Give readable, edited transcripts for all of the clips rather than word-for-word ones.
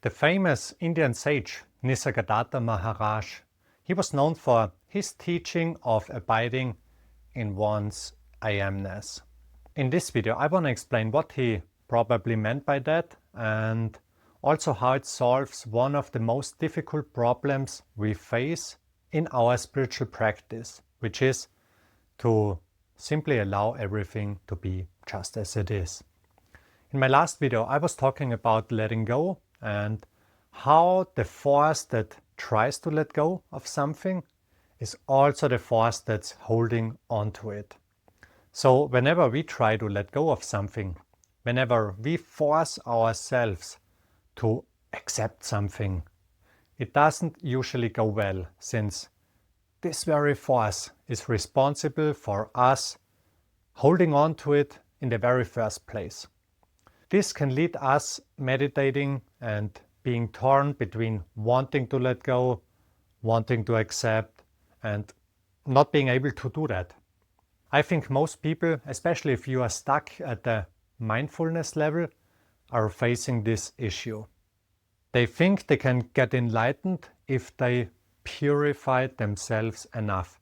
The famous Indian sage Nisargadatta Maharaj, he was known for his teaching of abiding in one's I amness. In this video, I want to explain what he probably meant by that and also how it solves one of the most difficult problems we face in our spiritual practice, which is to simply allow everything to be just as it is. In my last video, I was talking about letting go and how the force that tries to let go of something is also the force that's holding on to it. So whenever we try to let go of something, whenever we force ourselves to accept something, it doesn't usually go well, since this very force is responsible for us holding on to it in the very first place. This can lead us meditating and being torn between wanting to let go, wanting to accept, and not being able to do that. I think most people, especially if you are stuck at the mindfulness level, are facing this issue. They think they can get enlightened if they purify themselves enough,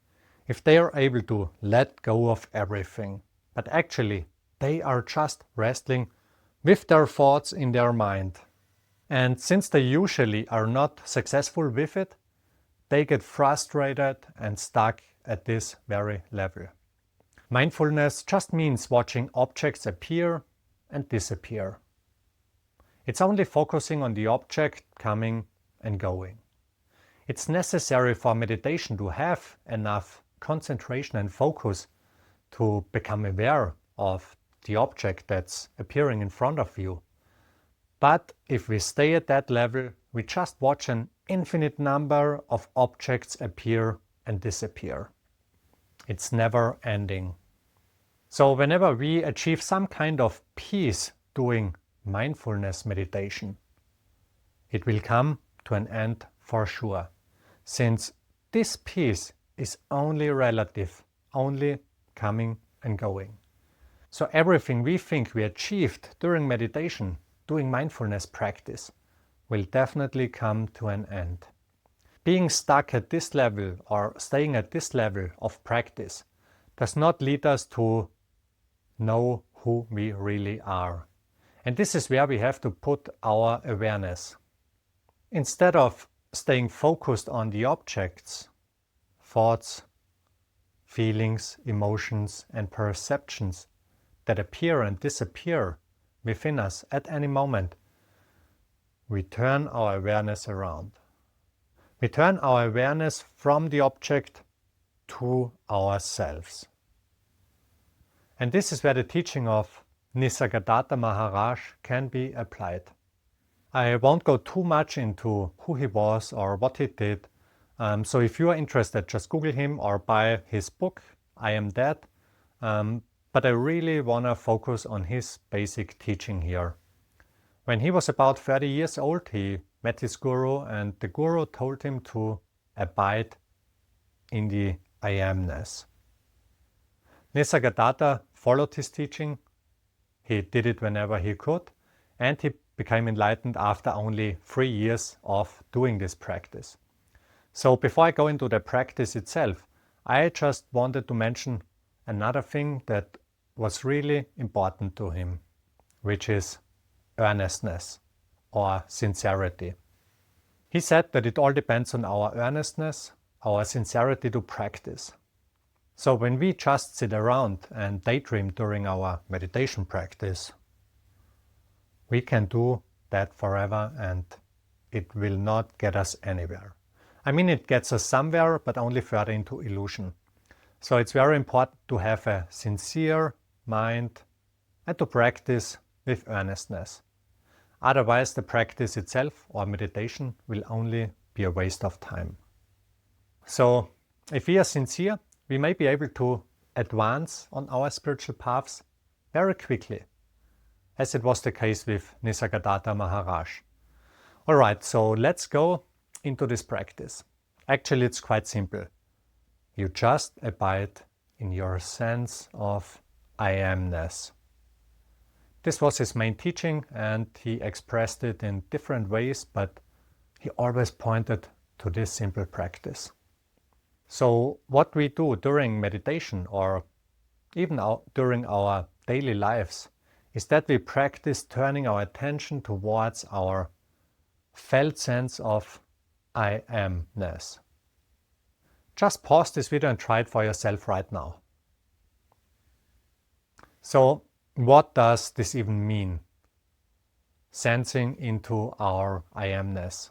if they are able to let go of everything. But actually, they are just wrestling with their thoughts in their mind. And since they usually are not successful with it, they get frustrated and stuck at this very level. Mindfulness just means watching objects appear and disappear. It's only focusing on the object coming and going. It's necessary for meditation to have enough concentration and focus to become aware of the object that's appearing in front of you. But if we stay at that level, we just watch an infinite number of objects appear and disappear. It's never ending. So whenever we achieve some kind of peace doing mindfulness meditation, it will come to an end for sure, since this peace is only relative, only coming and going. So everything we think we achieved during meditation, doing mindfulness practice, will definitely come to an end. Being stuck at this level or staying at this level of practice does not lead us to know who we really are. And this is where we have to put our awareness. Instead of staying focused on the objects, thoughts, feelings, emotions, and perceptions that appear and disappear within us at any moment, we turn our awareness around. We turn our awareness from the object to ourselves. And this is where the teaching of Nisargadatta Maharaj can be applied. I won't go too much into who he was or what he did. So if you are interested, just Google him or buy his book, I Am That. But I really want to focus on his basic teaching here. When he was about 30 years old, he met his guru, and the guru told him to abide in the I amness. Nisargadatta followed his teaching. He did it whenever he could, and he became enlightened after only 3 years of doing this practice. So before I go into the practice itself, I just wanted to mention another thing that was really important to him, which is earnestness or sincerity. He said that it all depends on our earnestness, our sincerity to practice. So when we just sit around and daydream during our meditation practice, we can do that forever and it will not get us anywhere. I mean, it gets us somewhere, but only further into illusion. So it's very important to have a sincere mind and to practice with earnestness. Otherwise, the practice itself or meditation will only be a waste of time. So if we are sincere, we may be able to advance on our spiritual paths very quickly, as it was the case with Nisargadatta Maharaj. Alright, so let's go into this practice. Actually, it's quite simple. You just abide in your sense of I amness. This was his main teaching, and he expressed it in different ways, but he always pointed to this simple practice. So what we do during meditation or even during our daily lives is that we practice turning our attention towards our felt sense of I amness. Just pause this video and try it for yourself right now. So what does this even mean? Sensing into our I amness.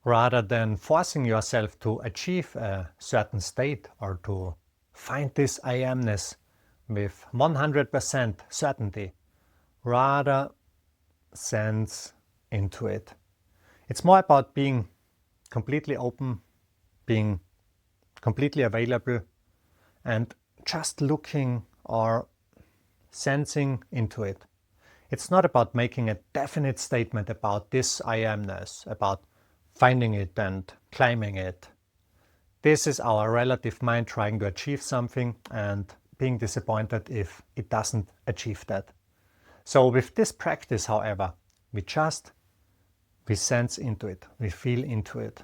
Rather than forcing yourself to achieve a certain state or to find this I amness with 100% certainty, rather sense into it. It's more about being completely open, being completely available, and just looking or sensing into it. It's not about making a definite statement about this I amness, about finding it and claiming it. This is our relative mind trying to achieve something and being disappointed if it doesn't achieve that. So with this practice, however, we sense into it, we feel into it.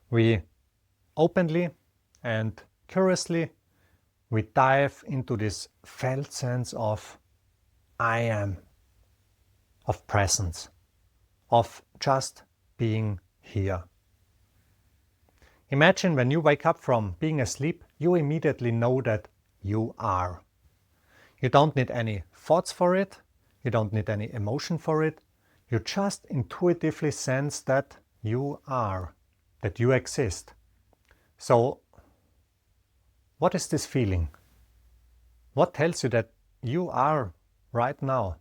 We openly and curiously, we dive into this felt sense of I am, of presence, of just being here. Imagine when you wake up from being asleep, you immediately know that you are. You don't need any thoughts for it, you don't need any emotion for it, you just intuitively sense that you are, that you exist. So, what is this feeling? What tells you that you are right now,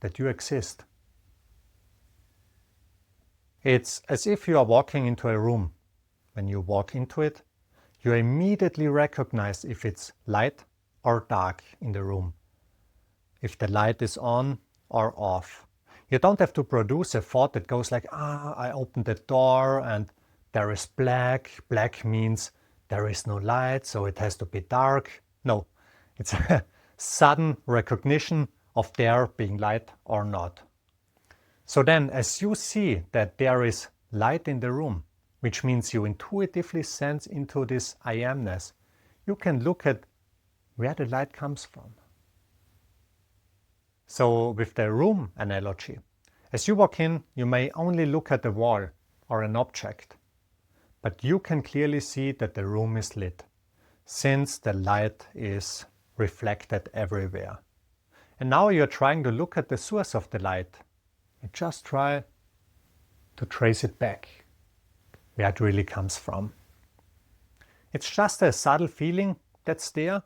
that you exist? It's as if you are walking into a room. When you walk into it, you immediately recognize if it's light or dark in the room, if the light is on or off. You don't have to produce a thought that goes like, I opened the door and there is black. Black means there is no light, so it has to be dark. No, it's a sudden recognition of there being light or not. So then, as you see that there is light in the room, which means you intuitively sense into this I amness, you can look at where the light comes from. So with the room analogy, as you walk in, you may only look at the wall or an object, but you can clearly see that the room is lit, since the light is reflected everywhere. And now you're trying to look at the source of the light. You just try to trace it back, where it really comes from. It's just a subtle feeling that's there,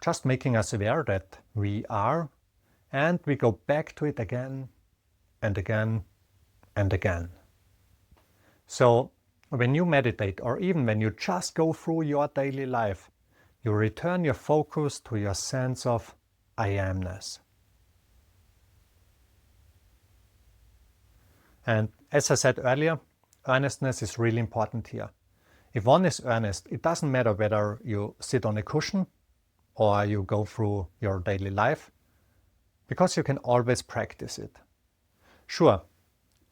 just making us aware that we are, and we go back to it again and again and again. So when you meditate, or even when you just go through your daily life, you return your focus to your sense of I amness. And as I said earlier, earnestness is really important here. If one is earnest, it doesn't matter whether you sit on a cushion or you go through your daily life, because you can always practice it. Sure,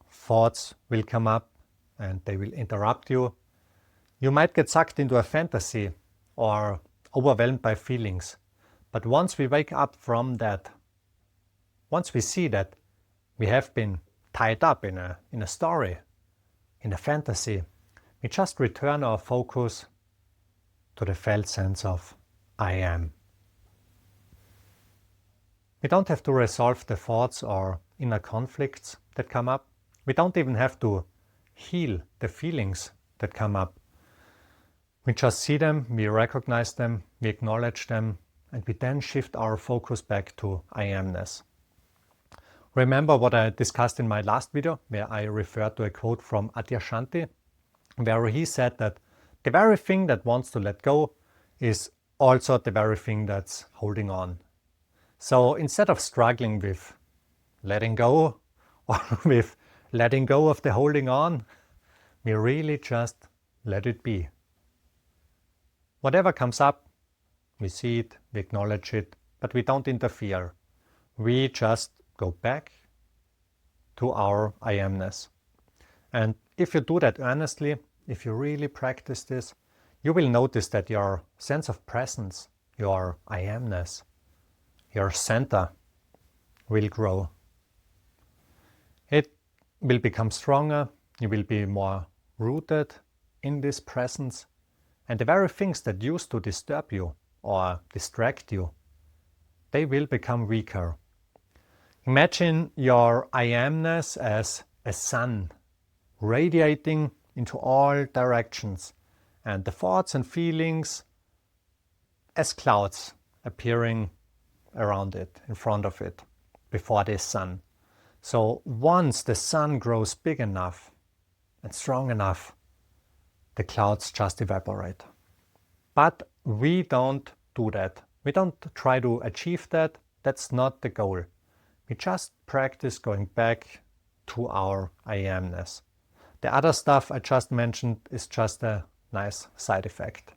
thoughts will come up and they will interrupt you. You might get sucked into a fantasy or overwhelmed by feelings. But once we wake up from that, once we see that we have been tied up in a story, in a fantasy, we just return our focus to the felt sense of I am. We don't have to resolve the thoughts or inner conflicts that come up. We don't even have to heal the feelings that come up. We just see them, we recognize them, we acknowledge them, and we then shift our focus back to I amness. Remember what I discussed in my last video, where I referred to a quote from Adyashanti, where he said that the very thing that wants to let go is also the very thing that's holding on. So instead of struggling with letting go or with letting go of the holding on, we really just let it be. Whatever comes up, we see it, we acknowledge it, but we don't interfere. we just go back to our I amness. And if you do that earnestly, if you really practice this, you will notice that your sense of presence, your I amness, your center will grow. It will become stronger, you will be more rooted in this presence, and the very things that used to disturb you or distract you, they will become weaker. Imagine your I amness as a sun radiating into all directions, and the thoughts and feelings as clouds appearing around it, in front of it, before this sun. So once the sun grows big enough and strong enough, the clouds just evaporate. But we don't do that. We don't try to achieve that. That's not the goal. We just practice going back to our I amness. The other stuff I just mentioned is just a nice side effect.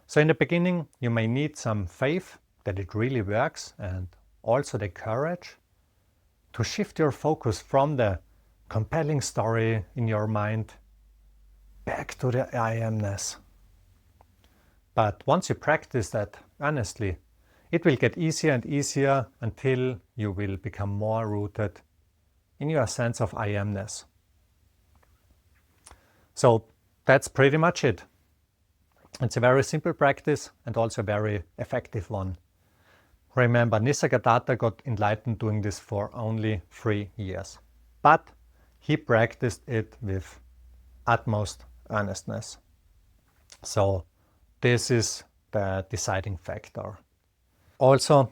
So in the beginning, you may need some faith that it really works, and also the courage to shift your focus from the compelling story in your mind back to the I amness. But once you practice that earnestly, it will get easier and easier until you will become more rooted in your sense of I amness. So that's pretty much it. It's a very simple practice and also a very effective one. Remember, Nisargadatta got enlightened doing this for only 3 years. But he practiced it with utmost earnestness. So this is the deciding factor. Also,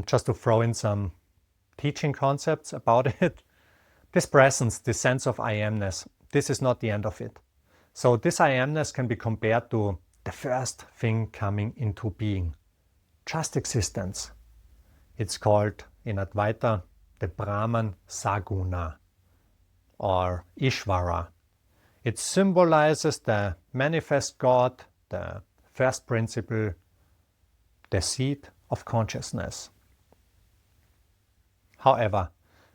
just to throw in some teaching concepts about it, this presence, this sense of I amness, this is not the end of it. So this I amness can be compared to the first thing coming into being, just existence. It's called in Advaita the Brahman Saguna or Ishvara. It symbolizes the manifest God, the first principle, the seed of consciousness. However,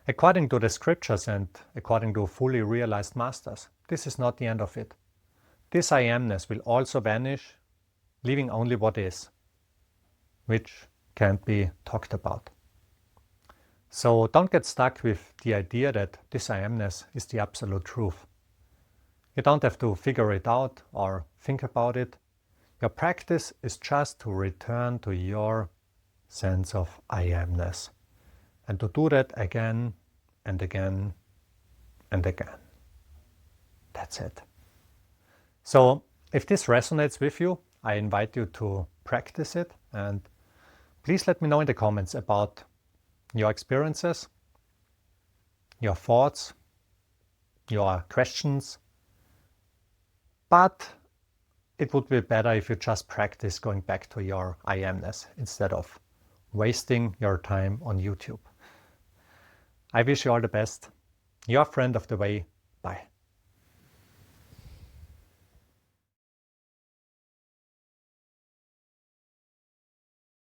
according to the scriptures and according to fully realized masters, this is not the end of it. This I amness will also vanish, leaving only what is, which can't be talked about. So don't get stuck with the idea that this I amness is the absolute truth. You don't have to figure it out or think about it. Your practice is just to return to your sense of I amness, and to do that again and again and again. That's it. So if this resonates with you, I invite you to practice it, and please let me know in the comments about your experiences, your thoughts, your questions. But it would be better if you just practice going back to your I amness instead of wasting your time on YouTube. I wish you all the best. Your friend of the way. Bye.